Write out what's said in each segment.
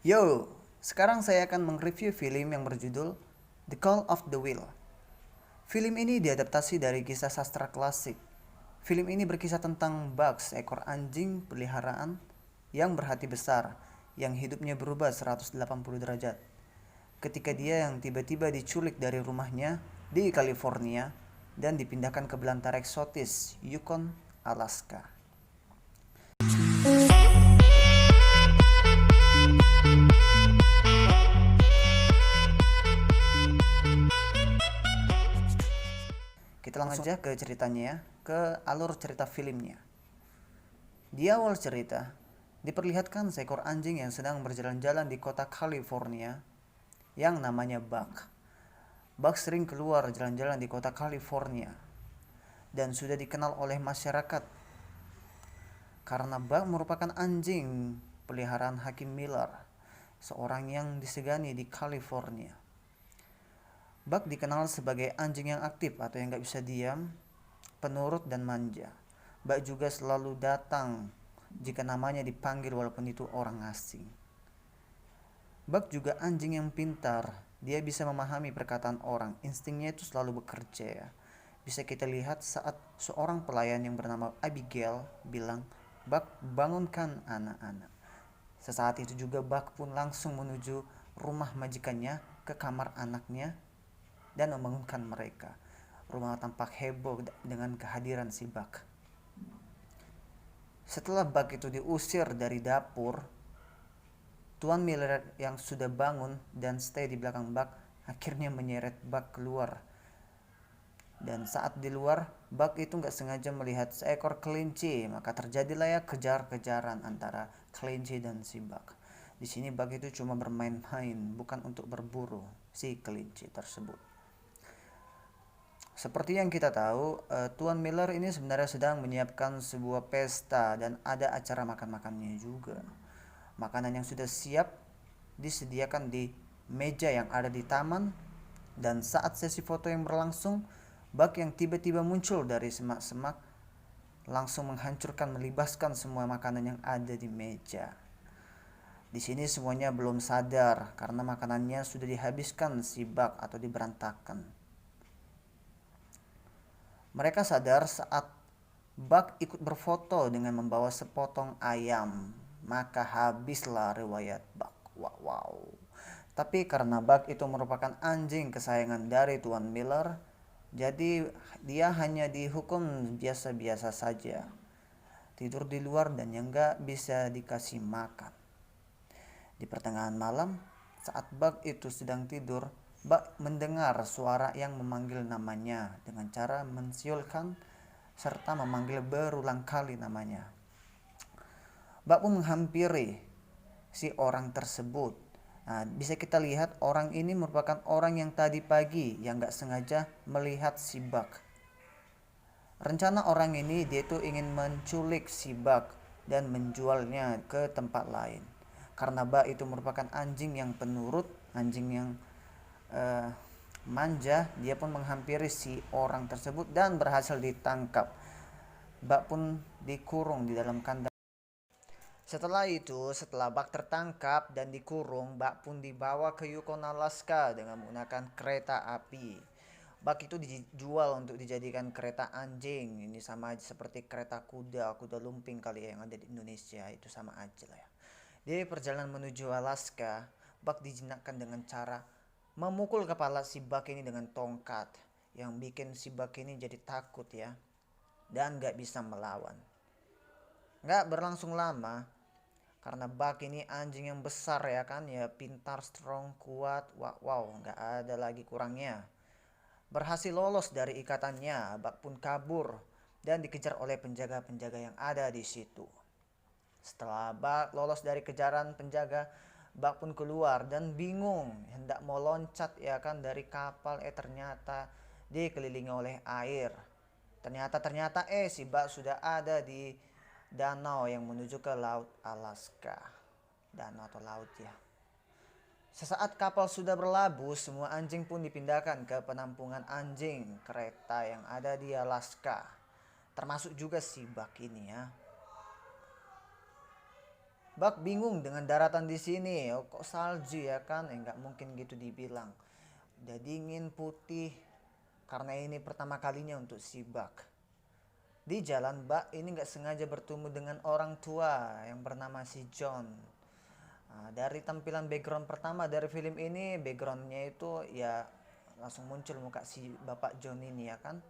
Yo, sekarang saya akan mereview film yang berjudul The Call of the Wheel. Film ini diadaptasi dari kisah sastra klasik. Film ini berkisah tentang Bugs, seekor anjing peliharaan yang berhati besar, yang hidupnya berubah 180 derajat. Ketika dia yang tiba-tiba diculik dari rumahnya di California dan dipindahkan ke belantara eksotis Yukon, Alaska. Kita langsung aja ke ceritanya ya, ke alur cerita filmnya. Di awal cerita, diperlihatkan seekor anjing yang sedang berjalan-jalan di kota California yang namanya Buck. Buck sering keluar jalan-jalan di kota California dan sudah dikenal oleh masyarakat karena Buck merupakan anjing peliharaan Hakim Miller, seorang yang disegani di California. Buck dikenal sebagai anjing yang aktif atau yang gak bisa diam, penurut dan manja. Buck juga selalu datang jika namanya dipanggil walaupun itu orang asing. Buck juga anjing yang pintar. Dia bisa memahami perkataan orang. Instingnya itu selalu bekerja ya. Bisa kita lihat saat seorang pelayan yang bernama Abigail bilang, "Buck, bangunkan anak-anak." Sesaat itu juga Buck pun langsung menuju rumah majikannya ke kamar anaknya dan membangunkan mereka. Rumah tampak heboh dengan kehadiran si Buck. Setelah Buck itu diusir dari dapur, Tuan Miller yang sudah bangun dan stay di belakang Buck akhirnya menyeret Buck keluar. Dan saat di luar, Buck itu nggak sengaja melihat seekor kelinci, maka terjadilah ya kejar-kejaran antara kelinci dan si Buck. Di sini Buck itu cuma bermain-main, bukan untuk berburu si kelinci tersebut. Seperti yang kita tahu, Tuan Miller ini sebenarnya sedang menyiapkan sebuah pesta dan ada acara makan-makannya juga. Makanan yang sudah siap disediakan di meja yang ada di taman, dan saat sesi foto yang berlangsung, Buck yang tiba-tiba muncul dari semak-semak langsung menghancurkan, melibaskan semua makanan yang ada di meja. Di sini semuanya belum sadar karena makanannya sudah dihabiskan si Buck atau diberantakan. Mereka sadar saat Buck ikut berfoto dengan membawa sepotong ayam, maka habislah riwayat Buck. Wow. Tapi karena Buck itu merupakan anjing kesayangan dari Tuan Miller, jadi dia hanya dihukum biasa-biasa saja. Tidur di luar dan yang gak bisa dikasih makan. Di pertengahan malam, saat Buck itu sedang tidur, Buck mendengar suara yang memanggil namanya dengan cara mensiulkan serta memanggil berulang kali namanya. Buck pun menghampiri si orang tersebut. Nah, bisa kita lihat orang ini merupakan orang yang tadi pagi yang gak sengaja melihat si Buck. Rencana orang ini dia tuh ingin menculik si Buck dan menjualnya ke tempat lain. Karena Buck itu merupakan anjing yang penurut, anjing yang manja, dia pun menghampiri si orang tersebut dan berhasil ditangkap. Buck pun dikurung di dalam kandang. Setelah Buck tertangkap dan dikurung, Buck pun dibawa ke Yukon, Alaska dengan menggunakan kereta api. Buck itu dijual untuk dijadikan kereta anjing. Ini sama aja seperti kereta kuda lumping kali ya yang ada di Indonesia, itu sama aja lah ya. Di perjalanan menuju Alaska, Buck dijinakkan dengan cara memukul kepala si Buck ini dengan tongkat, yang bikin si Buck ini jadi takut ya, dan gak bisa melawan. Gak berlangsung lama, karena Buck ini anjing yang besar ya kan, ya pintar, strong, kuat, wow, gak ada lagi kurangnya. Berhasil lolos dari ikatannya, Buck pun kabur dan dikejar oleh penjaga-penjaga yang ada di situ. Setelah Buck lolos dari kejaran penjaga, Buck pun keluar dan bingung, hendak mau loncat ya kan dari kapal, ternyata dikelilingi oleh air. Ternyata si Buck sudah ada di danau yang menuju ke laut Alaska. Danau atau laut ya. Sesaat kapal sudah berlabuh, semua anjing pun dipindahkan ke penampungan anjing kereta yang ada di Alaska. Termasuk juga si Buck ini ya. Bak bingung dengan daratan di sini. Oh, kok salju ya kan? Nggak mungkin gitu dibilang. Udah dingin putih karena ini pertama kalinya untuk si Bak. Di jalan Bak ini nggak sengaja bertemu dengan orang tua yang bernama si John. Nah, dari tampilan background pertama dari film ini, backgroundnya itu ya langsung muncul muka si Bapak John ini ya kan.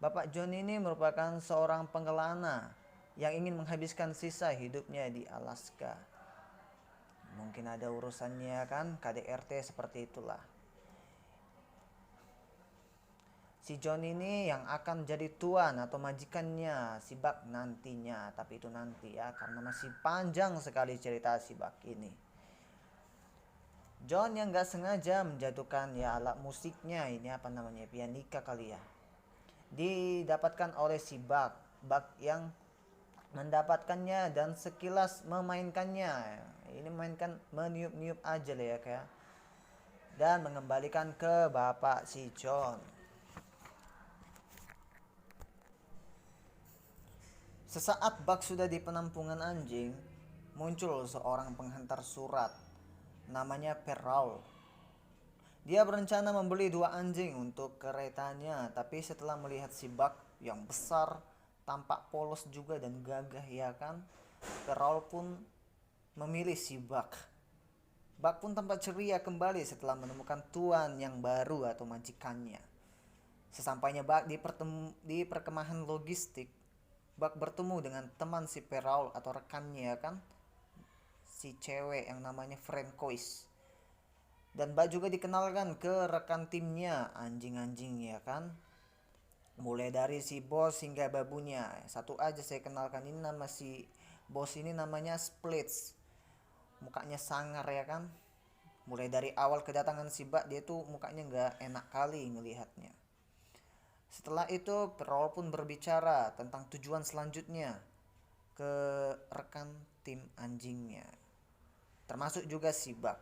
Bapak John ini merupakan seorang pengelana yang ingin menghabiskan sisa hidupnya di Alaska. Mungkin ada urusannya kan, KDRT seperti itulah. Si John ini yang akan jadi tuan atau majikannya si Buck nantinya. Tapi itu nanti ya, karena masih panjang sekali cerita si Buck ini. John yang gak sengaja menjatuhkan ya alat musiknya, ini apa namanya, pianika kali ya, didapatkan oleh si Buck. Buck yang mendapatkannya dan sekilas memainkannya. Ini mainkan meniup-niup aja lah ya kayak, dan mengembalikan ke bapak si John. Sesaat Buck sudah di penampungan anjing, muncul seorang penghantar surat. Namanya Perrault. Dia berencana membeli 2 anjing untuk keretanya, tapi setelah melihat si Buck yang besar, tampak polos juga dan gagah ya kan, Perrault pun memilih si Buck. Buck pun tampak ceria kembali setelah menemukan tuan yang baru atau majikannya. Sesampainya Buck di perkemahan logistik, Buck bertemu dengan teman si Perrault atau rekannya ya kan, si cewek yang namanya Francois. Dan Buck juga dikenalkan ke rekan timnya, anjing-anjing ya kan. Mulai dari si bos hingga babunya. Satu aja saya kenalkan, ini nama si bos ini namanya Splits. Mukanya sangar ya kan. Mulai dari awal kedatangan si Buck, dia tuh mukanya nggak enak kali ngelihatnya. Setelah itu Perrault pun berbicara tentang tujuan selanjutnya ke rekan tim anjingnya, termasuk juga si Buck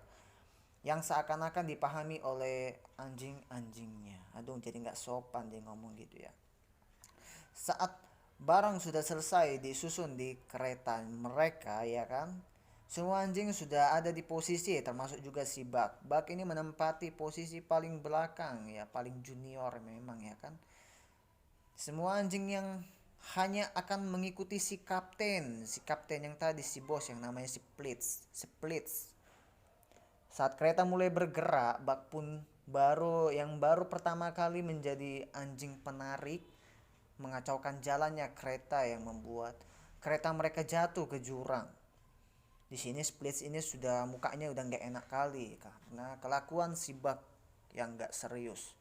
yang seakan-akan dipahami oleh anjing-anjingnya. Aduh, jadi nggak sopan dia ngomong gitu ya. Saat barang sudah selesai disusun di kereta mereka ya kan, semua anjing sudah ada di posisi, termasuk juga si Buck. Buck ini menempati posisi paling belakang ya, paling junior memang ya kan. Semua anjing yang hanya akan mengikuti si kapten yang tadi, si bos yang namanya si Splits. Saat kereta mulai bergerak, Buck pun baru pertama kali menjadi anjing penarik, mengacaukan jalannya kereta yang membuat kereta mereka jatuh ke jurang. Di sini Splits ini sudah mukanya udah nggak enak kali karena kelakuan si Buck yang nggak serius.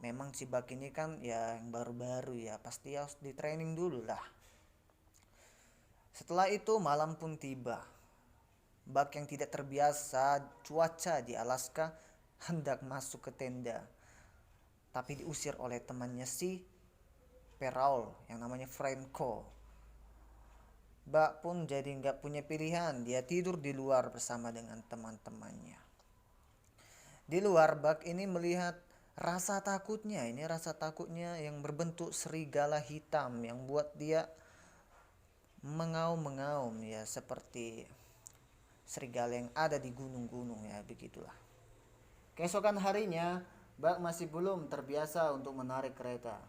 Memang si Buck ini kan ya yang baru-baru ya, pasti harus di training dulu lah. Setelah itu malam pun tiba. Buck yang tidak terbiasa cuaca di Alaska hendak masuk ke tenda, tapi diusir oleh temannya si Perrault yang namanya Franco. Buck pun jadi nggak punya pilihan, dia tidur di luar bersama dengan teman-temannya. Di luar Buck ini melihat rasa takutnya yang berbentuk serigala hitam yang buat dia mengaum-mengaum ya, seperti serigala yang ada di gunung-gunung ya, begitulah. Keesokan harinya Buck masih belum terbiasa untuk menarik kereta.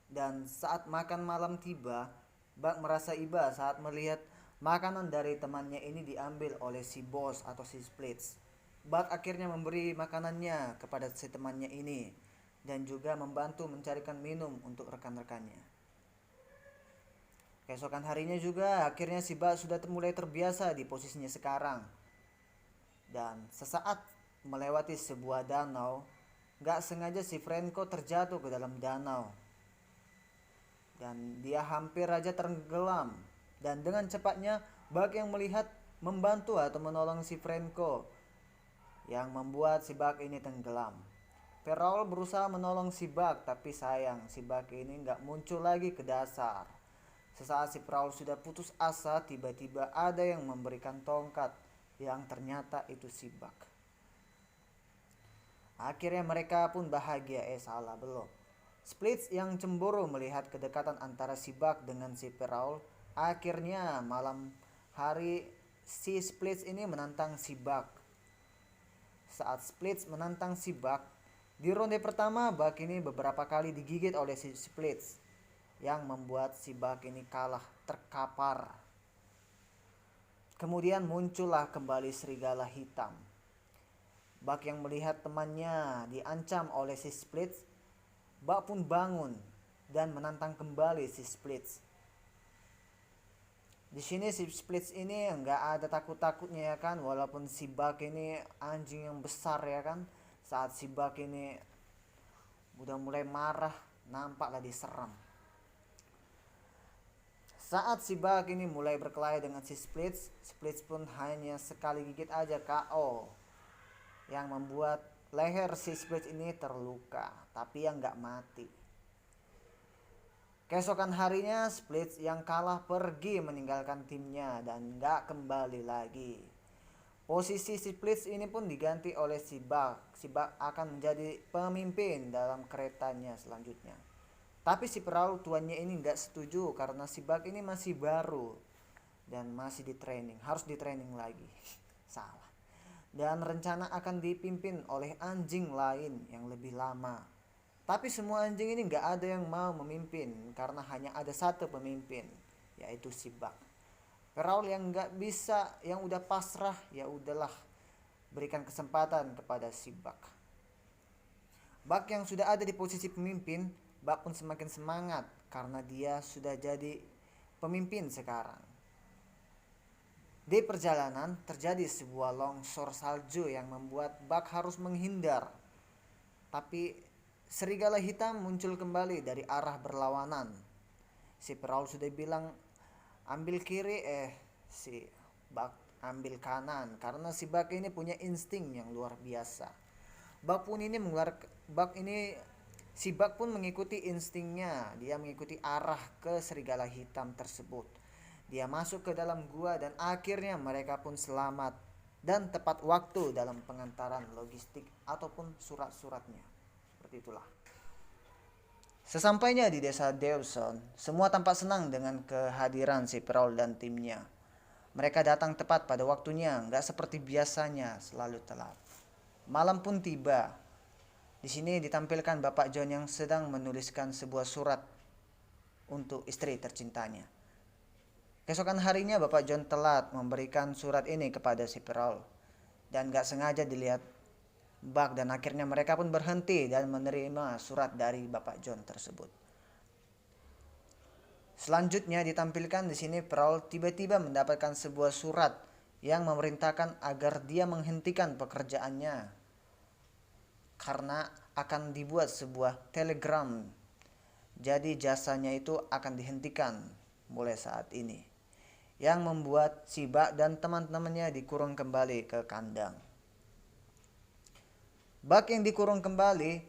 Dan saat makan malam tiba, Buck merasa iba saat melihat makanan dari temannya ini diambil oleh si bos atau si Splits. Buck akhirnya memberi makanannya kepada si temannya ini dan juga membantu mencarikan minum untuk rekan-rekannya. Keesokan harinya juga akhirnya si Buck sudah mulai terbiasa di posisinya sekarang. Dan sesaat melewati sebuah danau, gak sengaja si Franco terjatuh ke dalam danau. Dan dia hampir aja tenggelam. Dan dengan cepatnya Buck yang melihat membantu atau menolong si Franco, yang membuat si Buck ini tenggelam. Perrault berusaha menolong si Buck, tapi sayang si Buck ini gak muncul lagi ke dasar. Sesaat si Perrault sudah putus asa, tiba-tiba ada yang memberikan tongkat, yang ternyata itu si Buck. Akhirnya mereka pun bahagia, salah belum. Splits yang cemburu melihat kedekatan antara si Buck dengan si Perrault. Akhirnya malam hari si Splits ini menantang si Buck. Saat Splits menantang si Buck, di ronde pertama Buck ini beberapa kali digigit oleh si Splits yang membuat si Buck ini kalah terkapar. Kemudian muncullah kembali serigala hitam. Buck yang melihat temannya diancam oleh si Splits, Buck pun bangun dan menantang kembali si Splits. Di sini si Splits ini nggak ada takut-takutnya ya kan, walaupun si Buck ini anjing yang besar ya kan. Saat si Buck ini udah mulai marah, nampaklah diserang. Saat si Buck ini mulai berkelahi dengan si Splits, Splits pun hanya sekali gigit aja KO, yang membuat leher si Splits ini terluka, tapi yang nggak mati. Keesokan harinya Splits yang kalah pergi meninggalkan timnya dan gak kembali lagi. Posisi si Splits ini pun diganti oleh si Buck. Si Buck akan menjadi pemimpin dalam keretanya selanjutnya. Tapi si perahu tuannya ini gak setuju karena si Buck ini masih baru dan masih di training, harus di training lagi. Salah. Dan rencana akan dipimpin oleh anjing lain yang lebih lama. Tapi semua anjing ini nggak ada yang mau memimpin karena hanya ada satu pemimpin, yaitu si Buck. Peraul yang nggak bisa, yang udah pasrah, ya udahlah, berikan kesempatan kepada si Buck. Buck yang sudah ada di posisi pemimpin, Buck pun semakin semangat karena dia sudah jadi pemimpin sekarang. Di perjalanan terjadi sebuah longsor salju yang membuat Buck harus menghindar. Tapi serigala hitam muncul kembali dari arah berlawanan. Si peraul sudah bilang ambil kiri, si Buck ambil kanan karena si Buck ini punya insting yang luar biasa. Si Buck pun mengikuti instingnya. Dia mengikuti arah ke serigala hitam tersebut. Dia masuk ke dalam gua dan akhirnya mereka pun selamat dan tepat waktu dalam pengantaran logistik ataupun surat-suratnya. Itulah. Sesampainya di desa Dawson, semua tampak senang dengan kehadiran si Peraul dan timnya. Mereka datang tepat pada waktunya, nggak seperti biasanya selalu telat. Malam pun tiba. Di sini ditampilkan Bapak John yang sedang menuliskan sebuah surat untuk istri tercintanya. Keesokan harinya Bapak John telat memberikan surat ini kepada si Peraul dan nggak sengaja dilihat Buck dan akhirnya mereka pun berhenti dan menerima surat dari Bapak John tersebut. Selanjutnya ditampilkan di sini Peraul tiba-tiba mendapatkan sebuah surat yang memerintahkan agar dia menghentikan pekerjaannya karena akan dibuat sebuah telegram. Jadi jasanya itu akan dihentikan mulai saat ini, yang membuat si Buck dan teman-temannya dikurung kembali ke kandang. Buck yang dikurung kembali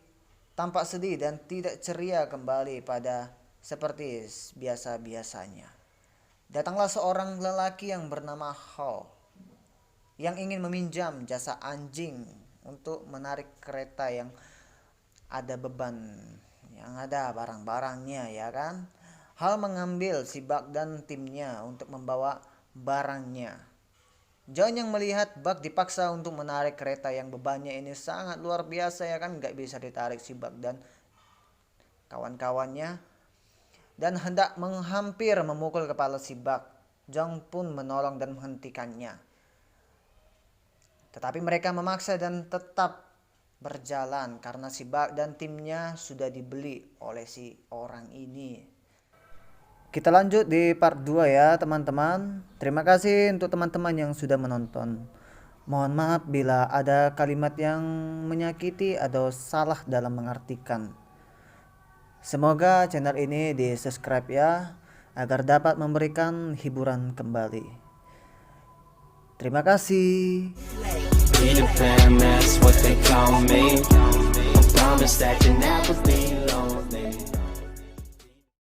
tampak sedih dan tidak ceria kembali pada seperti biasa-biasanya. Datanglah seorang lelaki yang bernama Hall yang ingin meminjam jasa anjing untuk menarik kereta yang ada beban, yang ada barang-barangnya ya kan. Hall mengambil si Buck dan timnya untuk membawa barangnya. John yang melihat Buck dipaksa untuk menarik kereta yang bebannya ini sangat luar biasa ya kan, nggak bisa ditarik si Buck dan kawan-kawannya dan hendak menghampir memukul kepala si Buck. John pun menolong dan menghentikannya. Tetapi mereka memaksa dan tetap berjalan karena si Buck dan timnya sudah dibeli oleh si orang ini. Kita lanjut di part 2 ya teman-teman. Terima kasih untuk teman-teman yang sudah menonton. Mohon maaf bila ada kalimat yang menyakiti atau salah dalam mengartikan. Semoga channel ini di subscribe ya, agar dapat memberikan hiburan kembali. Terima kasih. Be the fam, that's what they call me. I promise that you'll never be